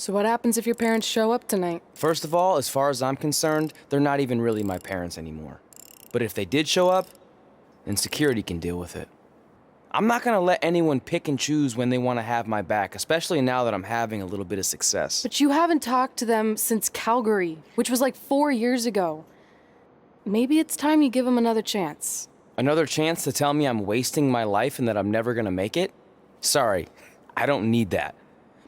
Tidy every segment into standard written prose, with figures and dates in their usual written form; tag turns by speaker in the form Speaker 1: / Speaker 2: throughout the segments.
Speaker 1: So what happens if your parents show up tonight?
Speaker 2: First of all, as far as I'm concerned, they're not even really my parents anymore. But if they did show up, then security can deal with it. I'm not gonna let anyone pick and choose when they want to have my back, especially now that I'm having a little bit of success.
Speaker 1: But you haven't talked to them since Calgary, which was like 4 years ago. Maybe it's time you give them another chance.
Speaker 2: Another chance to tell me I'm wasting my life and that I'm never gonna make it? Sorry, I don't need that.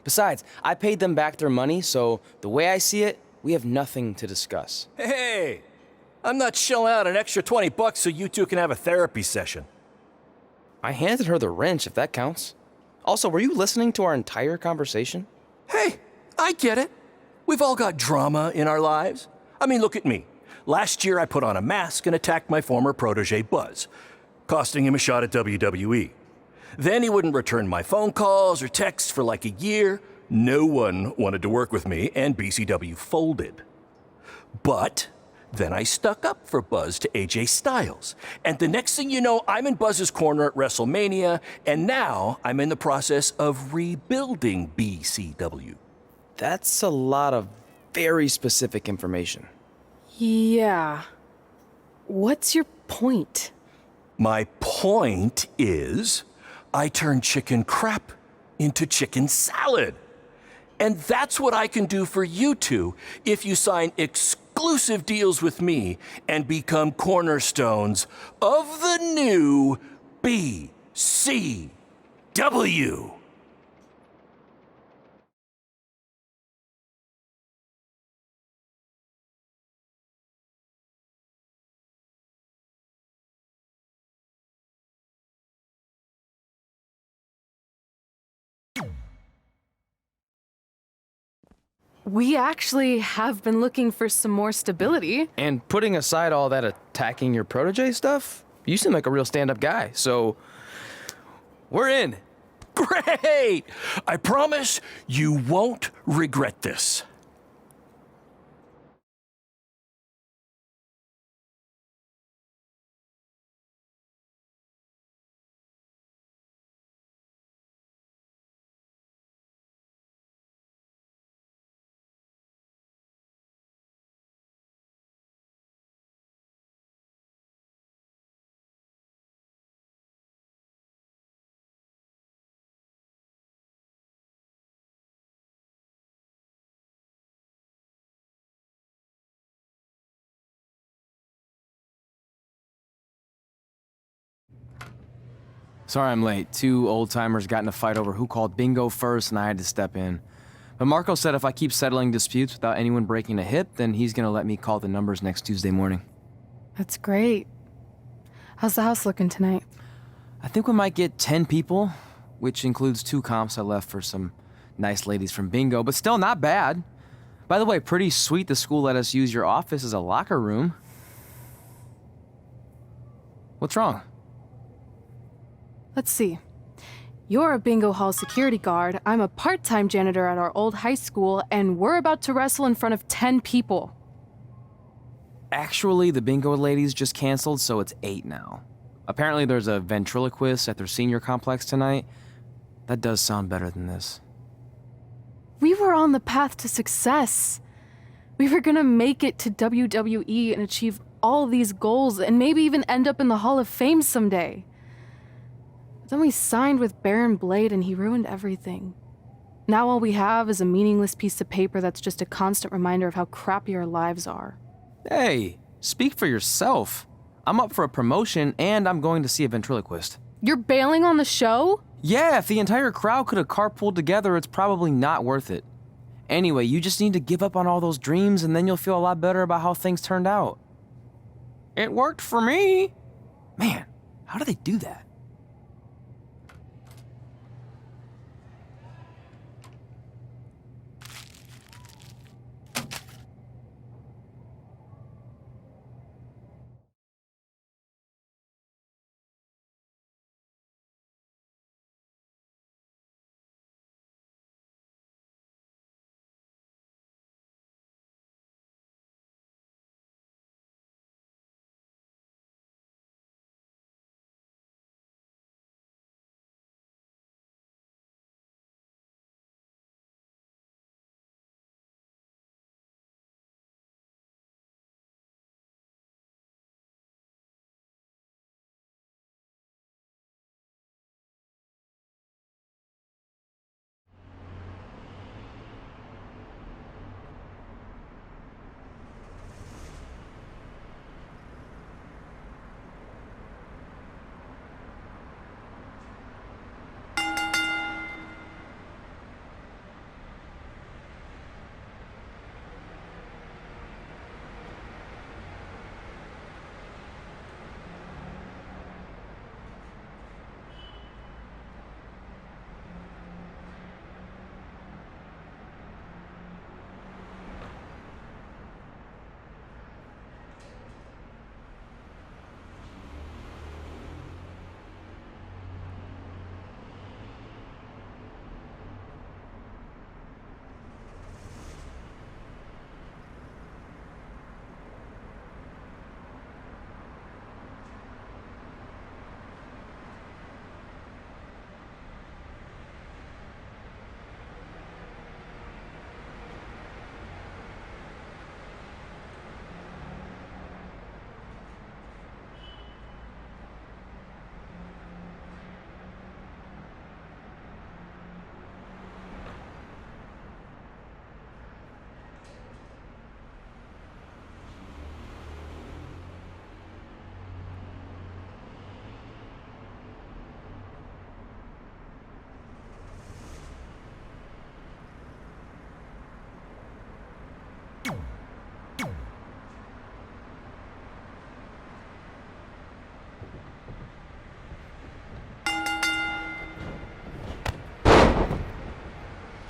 Speaker 2: Besides, I paid them back their money, so the way I see it, we have nothing to discuss.
Speaker 3: Hey, I'm not shelling out an extra $20 so you two can have a therapy session.
Speaker 2: I handed her the wrench, if that counts. Also, were you listening to our entire conversation?
Speaker 3: Hey, I get it. We've all got drama in our lives. I mean, look at me. Last year, I put on a mask and attacked my former protege, Buzz, costing him a shot at WWE. Then he wouldn't return my phone calls or texts for like a year. No one wanted to work with me, and BCW folded. But then I stuck up for Buzz to AJ Styles. And the next thing you know, I'm in Buzz's corner at WrestleMania, and now I'm in the process of rebuilding BCW.
Speaker 2: That's a lot of very specific information.
Speaker 1: Yeah. What's your point?
Speaker 3: My point is, I turned chicken crap into chicken salad. And that's what I can do for you two if you sign exclusive deals with me and become cornerstones of the new BCW.
Speaker 1: We actually have been looking for some more stability.
Speaker 2: And putting aside all that attacking your protege stuff, you seem like a real stand-up guy, so we're in.
Speaker 3: Great! I promise you won't regret this.
Speaker 2: Sorry I'm late. Two old-timers got in a fight over who called bingo first, and I had to step in. But Marco said if I keep settling disputes without anyone breaking a hip, then he's gonna let me call the numbers next Tuesday morning.
Speaker 1: That's great. How's the house looking tonight?
Speaker 2: I think we might get 10 people, which includes 2 comps I left for some nice ladies from bingo, but still not bad. By the way, pretty sweet the school let us use your office as a locker room. What's wrong?
Speaker 1: Let's see. You're a bingo hall security guard, I'm a part-time janitor at our old high school, and we're about to wrestle in front of 10 people.
Speaker 2: Actually, the bingo ladies just canceled, so it's 8 now. Apparently there's a ventriloquist at their senior complex tonight. That does sound better than this.
Speaker 1: We were on the path to success. We were gonna make it to WWE and achieve all these goals and maybe even end up in the Hall of Fame someday. But then we signed with Baron Blade and he ruined everything. Now all we have is a meaningless piece of paper that's just a constant reminder of how crappy our lives are.
Speaker 2: Hey, speak for yourself. I'm up for a promotion and I'm going to see a ventriloquist.
Speaker 1: You're bailing on the show?
Speaker 2: Yeah, if the entire crowd could have carpooled together, it's probably not worth it. Anyway, you just need to give up on all those dreams and then you'll feel a lot better about how things turned out. It worked for me. Man, how do they do that?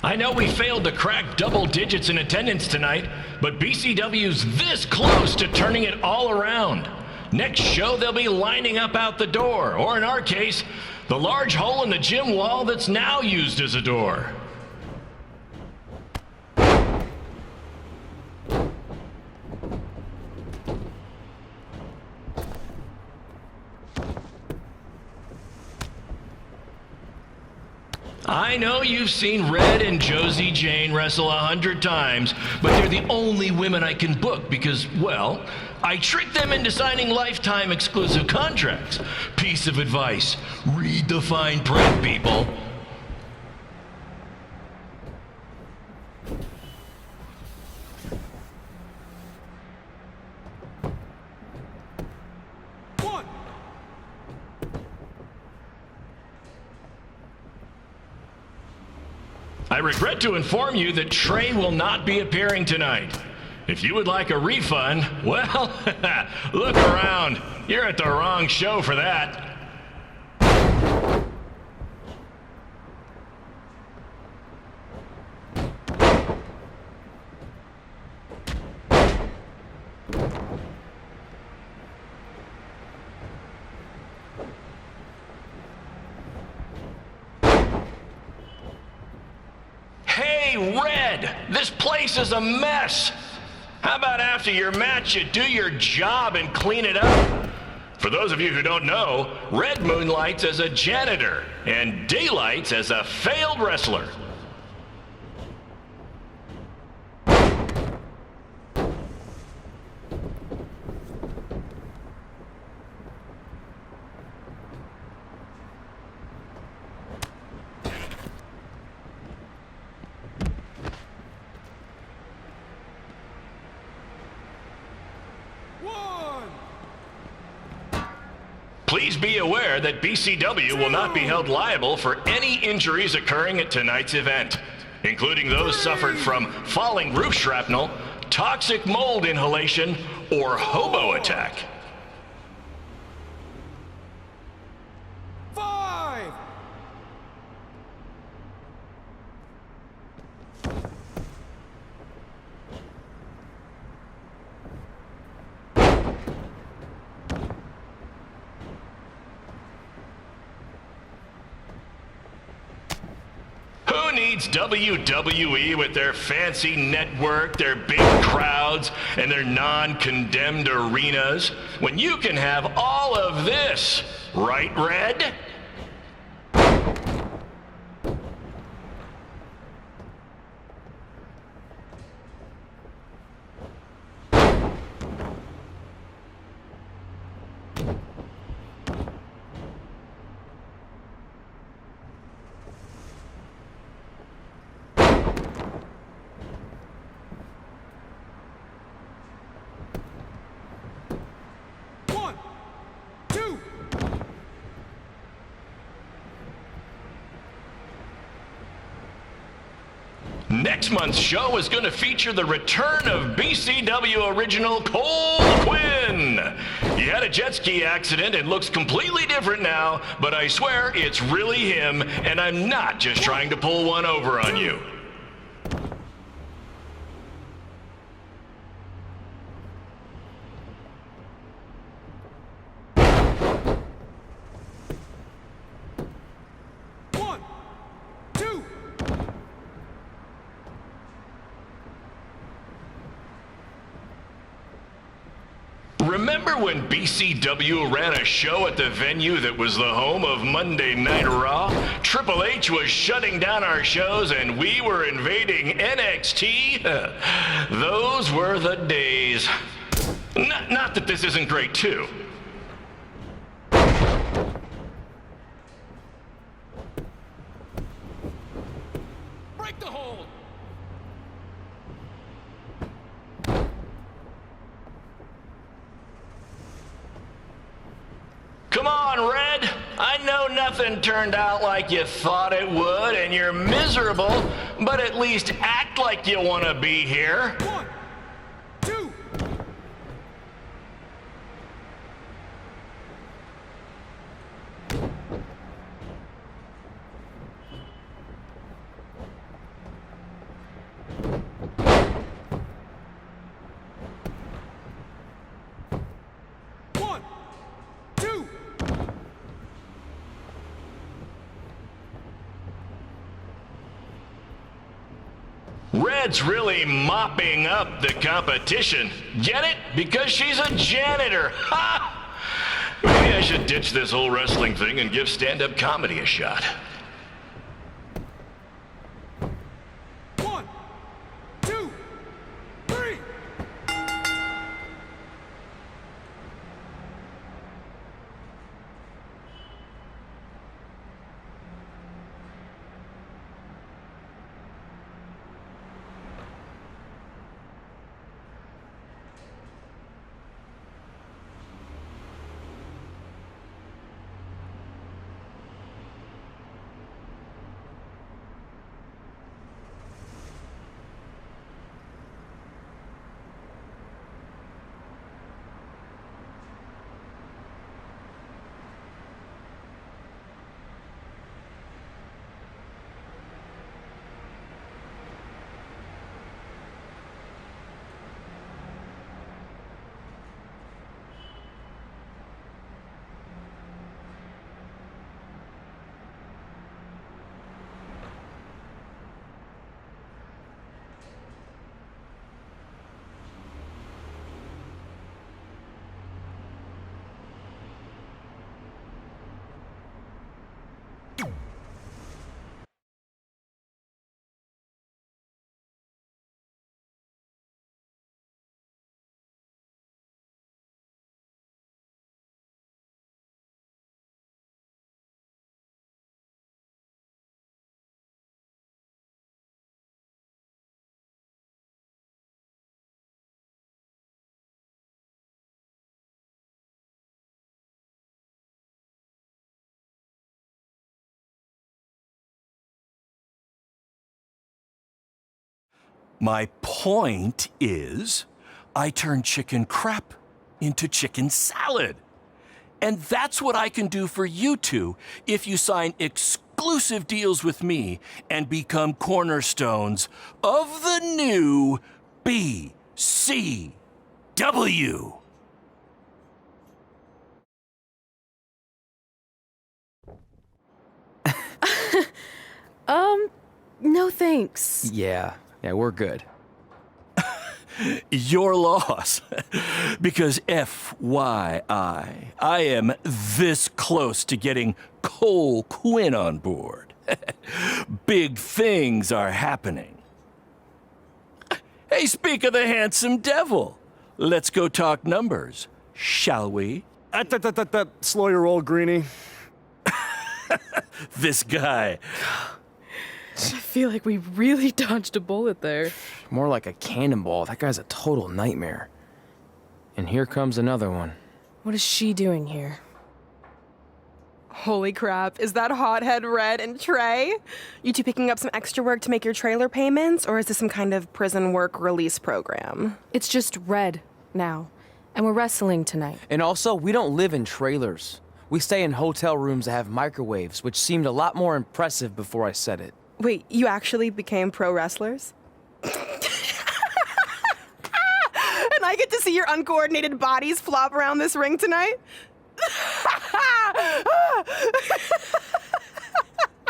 Speaker 4: I know we failed to crack double digits in attendance tonight, but BCW's this close to turning it all around. Next show, they'll be lining up out the door, or in our case, the large hole in the gym wall that's now used as a door. I know you've seen Red and Josie Jane wrestle 100 times, but they're the only women I can book because, well, I tricked them into signing lifetime exclusive contracts. Piece of advice: read the fine print, people. I regret to inform you that Trey will not be appearing tonight. If you would like a refund, well, look around. You're at the wrong show for that. Red, this place is a mess. How about after your match you do your job and clean it up? For those of you who don't know, Red moonlights as a janitor and daylights as a failed wrestler. Please be aware that BCW will not be held liable for any injuries occurring at tonight's event, including those suffered from falling roof shrapnel, toxic mold inhalation, or hobo attack.
Speaker 5: 5.
Speaker 4: Who needs WWE with their fancy network, their big crowds, and their non-condemned arenas, when you can have all of this, right, Red? Next month's show is going to feature the return of BCW original Cole Quinn. He had a jet ski accident and looks completely different now, but I swear it's really him, and I'm not just trying to pull one over on you. Remember when BCW ran a show at the venue that was the home of Monday Night Raw? Triple H was shutting down our shows and we were invading NXT? Those were the days. Not that this isn't great too.
Speaker 5: Break the hold.
Speaker 4: Come on, Red. I know nothing turned out like you thought it would, and you're miserable, but at least act like you want to be here.
Speaker 5: 1, 2.
Speaker 4: Red's really mopping up the competition. Get it? Because she's a janitor. Ha! Maybe I should ditch this whole wrestling thing and give stand-up comedy a shot.
Speaker 5: 1, 2, 3.
Speaker 3: My point is, I turn chicken crap into chicken salad. And that's what I can do for you two if you sign exclusive deals with me and become cornerstones of the new BCW.
Speaker 1: No thanks.
Speaker 2: Yeah, we're good.
Speaker 3: Your loss. Because FYI, I am this close to getting Cole Quinn on board. Big things are happening. Hey, speak of the handsome devil. Let's go talk numbers, shall we?
Speaker 6: Slow your roll, Greenie.
Speaker 3: This guy.
Speaker 1: I feel like we really dodged a bullet there.
Speaker 2: More like a cannonball. That guy's a total nightmare. And here comes another one.
Speaker 7: What is she doing here? Holy crap, is that hothead Red and Trey? You two picking up some extra work to make your trailer payments, or is this some kind of prison work release program?
Speaker 1: It's just Red now, and we're wrestling tonight.
Speaker 2: And also, we don't live in trailers. We stay in hotel rooms that have microwaves, which seemed a lot more impressive before I said it.
Speaker 7: Wait, you actually became pro wrestlers? And I get to see your uncoordinated bodies flop around this ring tonight?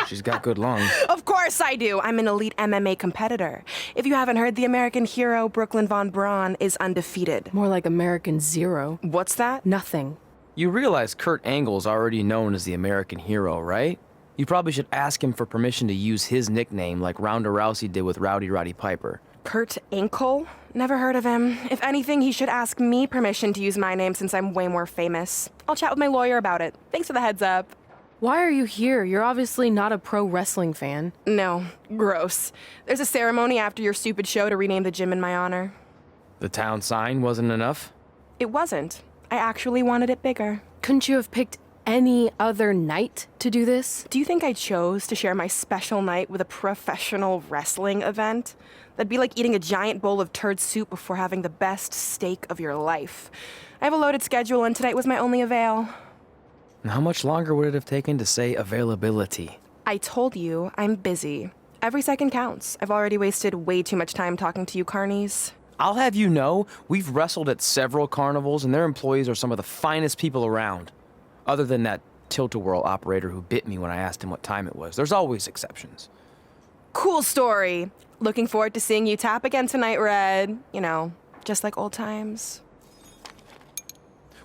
Speaker 2: She's got good lungs.
Speaker 7: Of course I do. I'm an elite MMA competitor. If you haven't heard, the American hero, Brooklyn Von Braun, is undefeated.
Speaker 1: More like American Zero.
Speaker 7: What's that?
Speaker 1: Nothing.
Speaker 2: You realize Kurt Angle's already known as the American hero, right? You probably should ask him for permission to use his nickname like Ronda Rousey did with Rowdy Roddy Piper.
Speaker 7: Kurt Angle? Never heard of him. If anything, he should ask me permission to use my name since I'm way more famous. I'll chat with my lawyer about it. Thanks for the heads up.
Speaker 1: Why are you here? You're obviously not a pro wrestling fan.
Speaker 7: No, gross. There's a ceremony after your stupid show to rename the gym in my honor.
Speaker 2: The town sign wasn't enough?
Speaker 7: It wasn't. I actually wanted it bigger.
Speaker 1: Couldn't you have picked any other night to do this?
Speaker 7: Do you think I chose to share my special night with a professional wrestling event? That'd be like eating a giant bowl of turd soup before having the best steak of your life. I have a loaded schedule, and tonight was my only avail.
Speaker 2: And how much longer would it have taken to say availability?
Speaker 7: I told you, I'm busy. Every second counts. I've already wasted way too much time talking to you carnies.
Speaker 2: I'll have you know, we've wrestled at several carnivals, and their employees are some of the finest people around. Other than that tilt-a-whirl operator who bit me when I asked him what time it was. There's always exceptions.
Speaker 7: Cool story. Looking forward to seeing you tap again tonight, Red. You know, just like old times.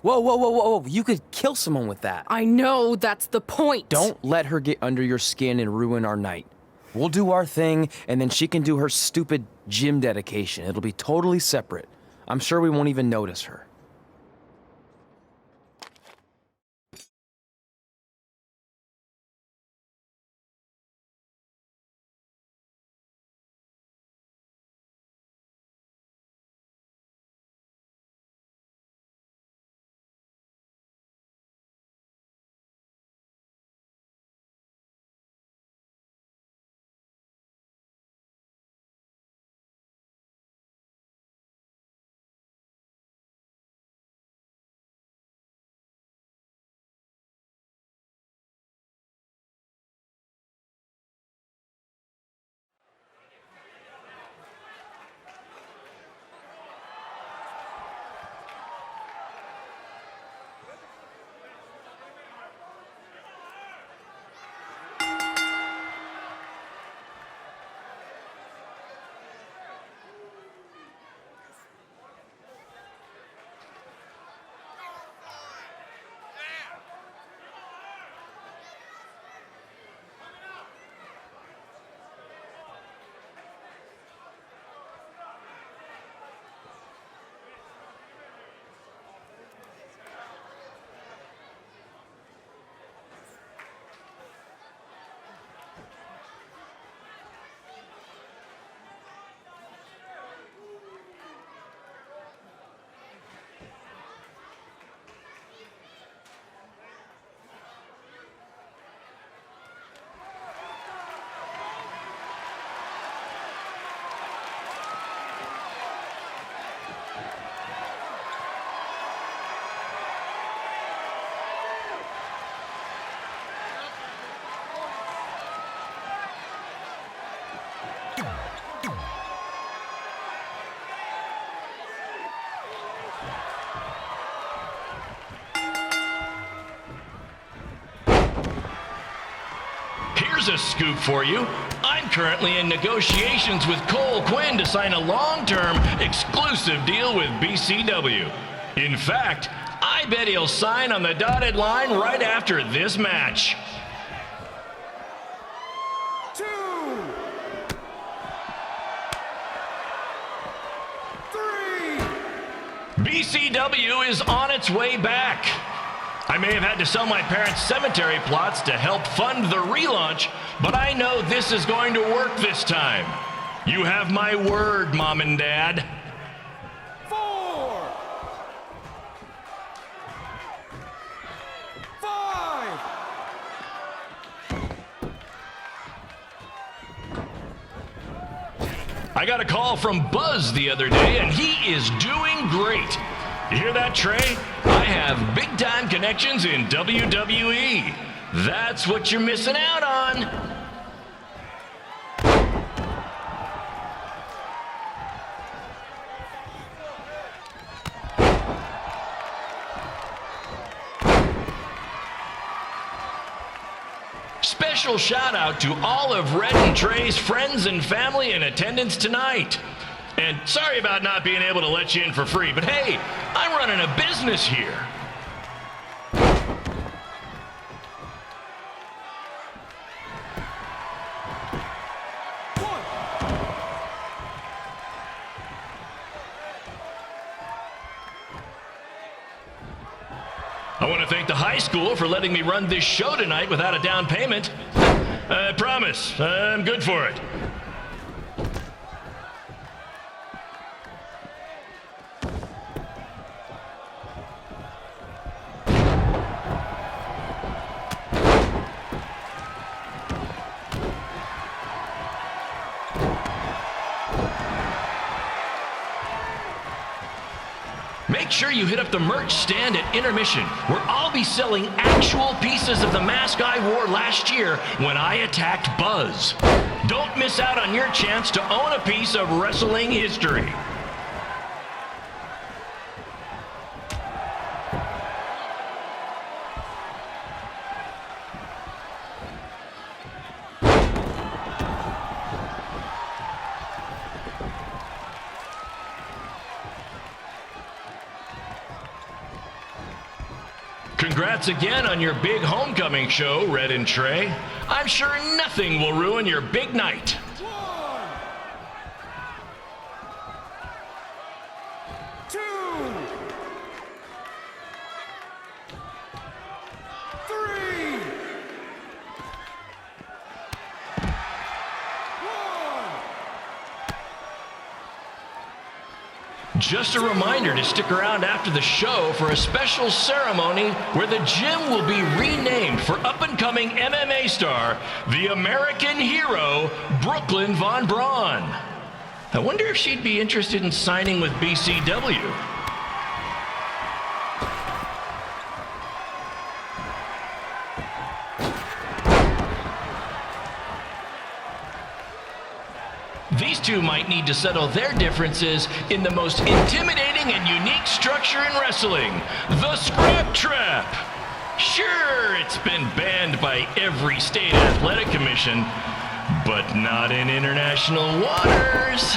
Speaker 2: Whoa, whoa, whoa, whoa, whoa. You could kill someone with that.
Speaker 1: I know, that's the point.
Speaker 2: Don't let her get under your skin and ruin our night. We'll do our thing, and then she can do her stupid gym dedication. It'll be totally separate. I'm sure we won't even notice her.
Speaker 4: Here's a scoop for you. I'm currently in negotiations with Cole Quinn to sign a long-term, exclusive deal with BCW. In fact, I bet he'll sign on the dotted line right after this match.
Speaker 5: 2, 3.
Speaker 4: BCW is on its way back. I may have had to sell my parents' cemetery plots to help fund the relaunch, but I know this is going to work this time. You have my word, Mom and Dad.
Speaker 5: 4, 5.
Speaker 4: I got a call from Buzz the other day, and he is doing great. You hear that, Trey? I have big-time connections in WWE. That's what you're missing out on. Special shout out to all of Red and Trey's friends and family in attendance tonight. And sorry about not being able to let you in for free, but hey, I'm running a business here. I want to thank the high school for letting me run this show tonight without a down payment. I promise, I'm good for it. Make sure you hit up the merch stand at intermission, where I'll be selling actual pieces of the mask I wore last year when I attacked Buzz. Don't miss out on your chance to own a piece of wrestling history. Congrats again on your big homecoming show, Red and Trey. I'm sure nothing will ruin your big night.
Speaker 5: 1, 2, 3, 1.
Speaker 4: Just a reminder to stick around after the show for a special ceremony where the gym will be renamed for up-and-coming MMA star, the American hero, Brooklyn Von Braun. I wonder if she'd be interested in signing with BCW. These two might need to settle their differences in the most intimidating and unique structure in wrestling, the Scrap Trap. Sure, it's been banned by every state athletic commission, but not in international waters.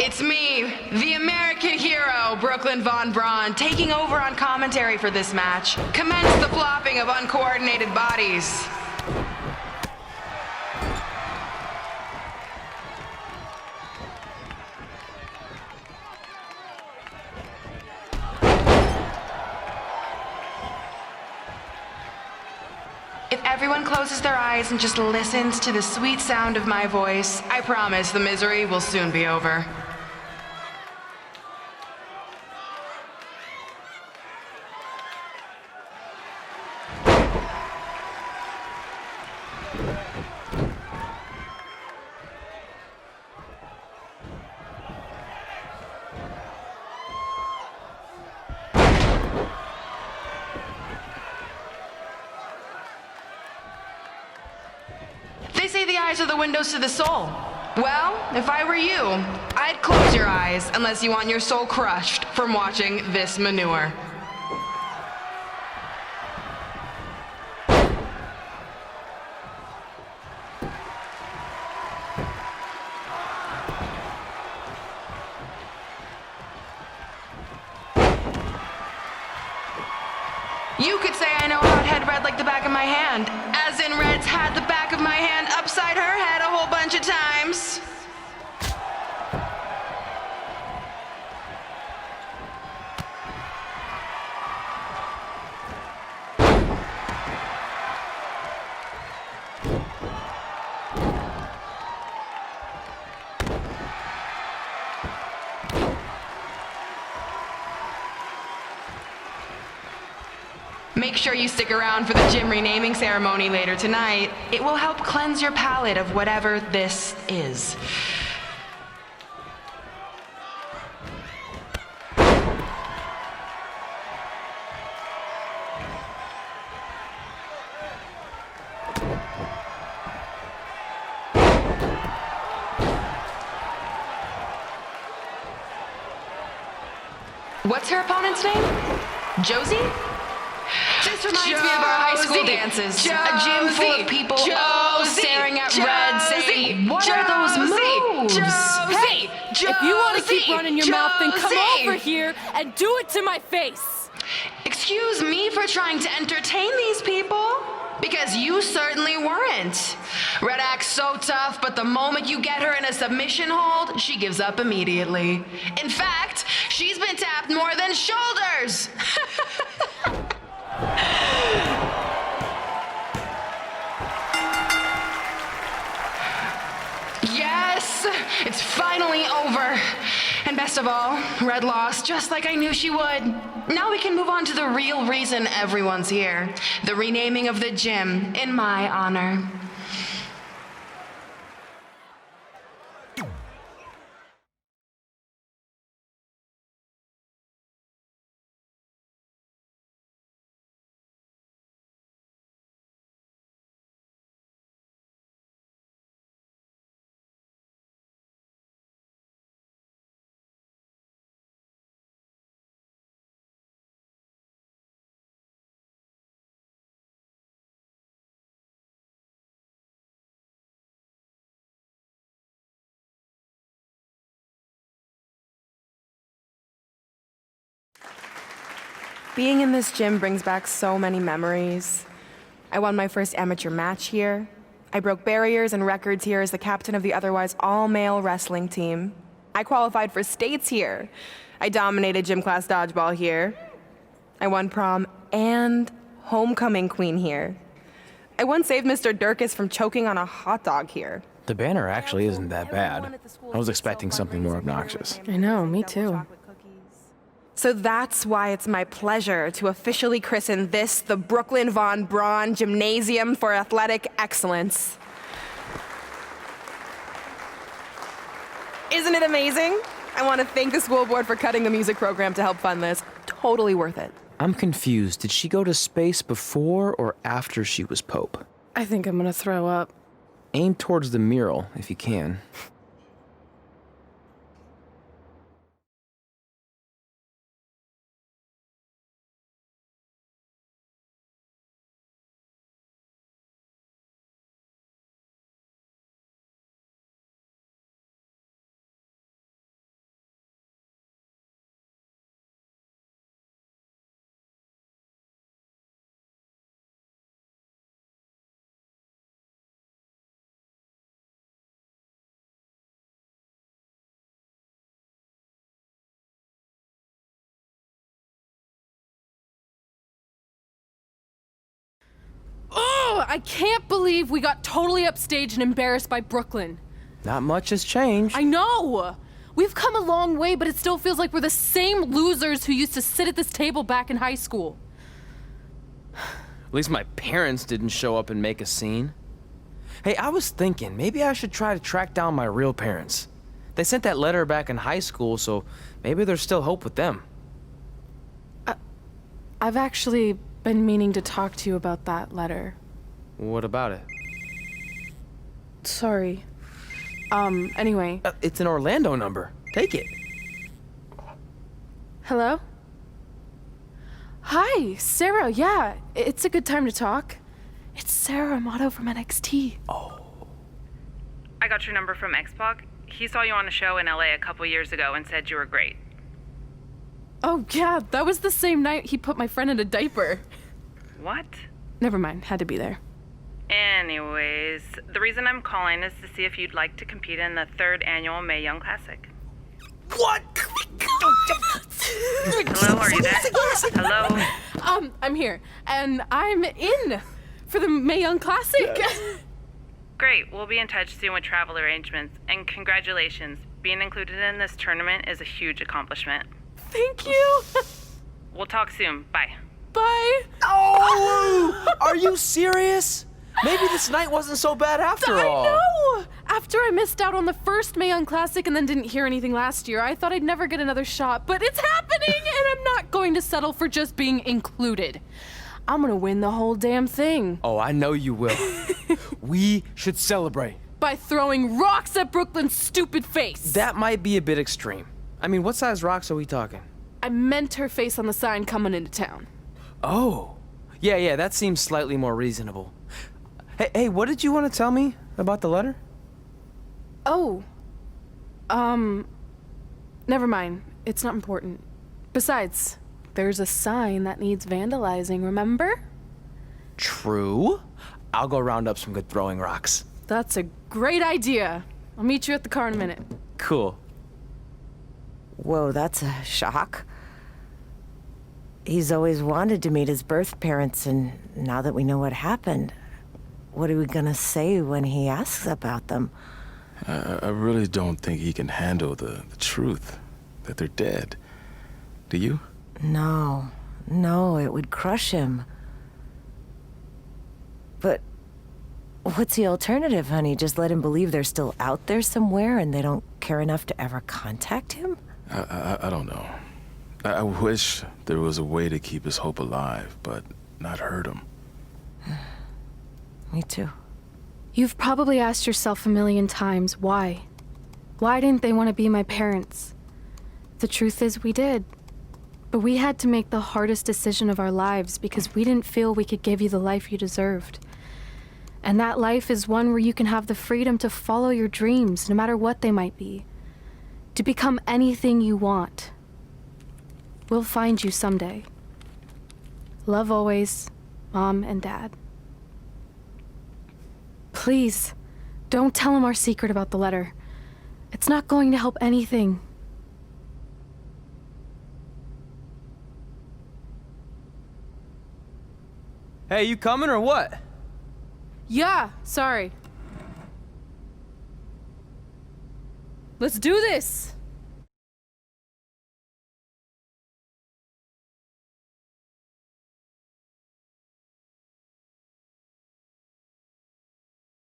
Speaker 8: It's me, the American hero, Brooklyn Von Braun, taking over on commentary for this match. Commence the flopping of uncoordinated bodies. If everyone closes their eyes and just listens to the sweet sound of my voice, I promise the misery will soon be over. They say the eyes are the windows to the soul. Well, if I were you, I'd close your eyes unless you want your soul crushed from watching this manure. You could say I know hot head red like the back of my hand, as in Red's had the back of my hand upside her head a whole bunch of times. Make sure you stick around for the gym renaming ceremony later tonight. It will help cleanse your palate of whatever this is. What's her opponent's name? Josie? This reminds me of our high school dances. A gym full of people all staring at red saying, what are those moves?
Speaker 1: Hey, if you want to keep running your mouth, then come over here and do it to my face.
Speaker 8: Excuse me for trying to entertain these people? Because you certainly weren't. Red acts so tough, but the moment you get her in a submission hold, she gives up immediately. In fact, she's been tapped more than shoulders. Yes, it's finally over. And best of all, Red lost just like I knew she would. Now we can move on to the real reason everyone's here. The renaming of the gym in my honor.
Speaker 7: Being in this gym brings back so many memories. I won my first amateur match here. I broke barriers and records here as the captain of the otherwise all-male wrestling team. I qualified for states here. I dominated gym class dodgeball here. I won prom and homecoming queen here. I once saved Mr. Durkis from choking on a hot dog here.
Speaker 2: The banner actually isn't that bad. I was expecting something more obnoxious.
Speaker 1: I know, me too.
Speaker 7: So that's why it's my pleasure to officially christen this the Brooklyn Von Braun Gymnasium for Athletic Excellence. Isn't it amazing? I want to thank the school board for cutting the music program to help fund this. Totally worth it.
Speaker 2: I'm confused. Did she go to space before or after she was Pope?
Speaker 1: I think I'm gonna throw up.
Speaker 2: Aim towards the mural if you can.
Speaker 1: Oh, I can't believe we got totally upstaged and embarrassed by Brooklyn.
Speaker 2: Not much has changed.
Speaker 1: I know! We've come a long way, but it still feels like we're the same losers who used to sit at this table back in high school.
Speaker 2: At least my parents didn't show up and make a scene. Hey, I was thinking, maybe I should try to track down my real parents. They sent that letter back in high school, so maybe there's still hope with them.
Speaker 1: I've actually been meaning to talk to you about that letter.
Speaker 2: What about it?
Speaker 1: Sorry. Anyway.
Speaker 2: It's an Orlando number. Take it.
Speaker 1: Hello? Hi, Sarah, yeah. It's a good time to talk. It's Sarah Amato from NXT.
Speaker 9: I got your number from X-Pac. He saw you on a show in LA a couple years ago and said you were great.
Speaker 1: Oh, yeah, that was the same night he put my friend in a diaper.
Speaker 9: What?
Speaker 1: Never mind, had to be there.
Speaker 9: Anyways, the reason I'm calling is to see if you'd like to compete in the 3rd annual Mae Young Classic.
Speaker 2: What?
Speaker 9: Hello, are you there? Hello?
Speaker 1: I'm here, and I'm in for the Mae Young Classic.
Speaker 9: Great, we'll be in touch soon with travel arrangements, and congratulations. Being included in this tournament is a huge accomplishment.
Speaker 1: Thank you.
Speaker 9: We'll talk soon. Bye.
Speaker 1: Bye.
Speaker 2: Oh! Are you serious? Maybe this night wasn't so bad after all.
Speaker 1: I know! After I missed out on the first Mae Young Classic and then didn't hear anything last year, I thought I'd never get another shot, but it's happening, and I'm not going to settle for just being included. I'm gonna win the whole damn thing.
Speaker 2: Oh, I know you will. We should celebrate.
Speaker 1: By throwing rocks at Brooklyn's stupid face.
Speaker 2: That might be a bit extreme. I mean, what size rocks are we talking?
Speaker 1: I meant her face on the sign coming into town.
Speaker 2: Oh. Yeah, that seems slightly more reasonable. Hey, what did you want to tell me about the letter?
Speaker 1: Oh. Never mind. It's not important. Besides, there's a sign that needs vandalizing, remember?
Speaker 2: True. I'll go round up some good throwing rocks.
Speaker 1: That's a great idea. I'll meet you at the car in a minute.
Speaker 2: Cool.
Speaker 10: Whoa, that's a shock. He's always wanted to meet his birth parents, and now that we know what happened, what are we gonna say when he asks about them?
Speaker 11: I really don't think he can handle the truth, that they're dead. Do you?
Speaker 10: No, it would crush him. But what's the alternative, honey? Just let him believe they're still out there somewhere and they don't care enough to ever contact him?
Speaker 11: I don't know. I wish there was a way to keep his hope alive, but not hurt him.
Speaker 10: Me too.
Speaker 1: You've probably asked yourself a million times, why? Why didn't they want to be my parents? The truth is, we did. But we had to make the hardest decision of our lives because we didn't feel we could give you the life you deserved. And that life is one where you can have the freedom to follow your dreams, no matter what they might be. To become anything you want. We'll find you someday. Love always, Mom and Dad. Please, don't tell him our secret about the letter. It's not going to help anything.
Speaker 2: Hey, you coming or what?
Speaker 1: Yeah, sorry. Let's do this!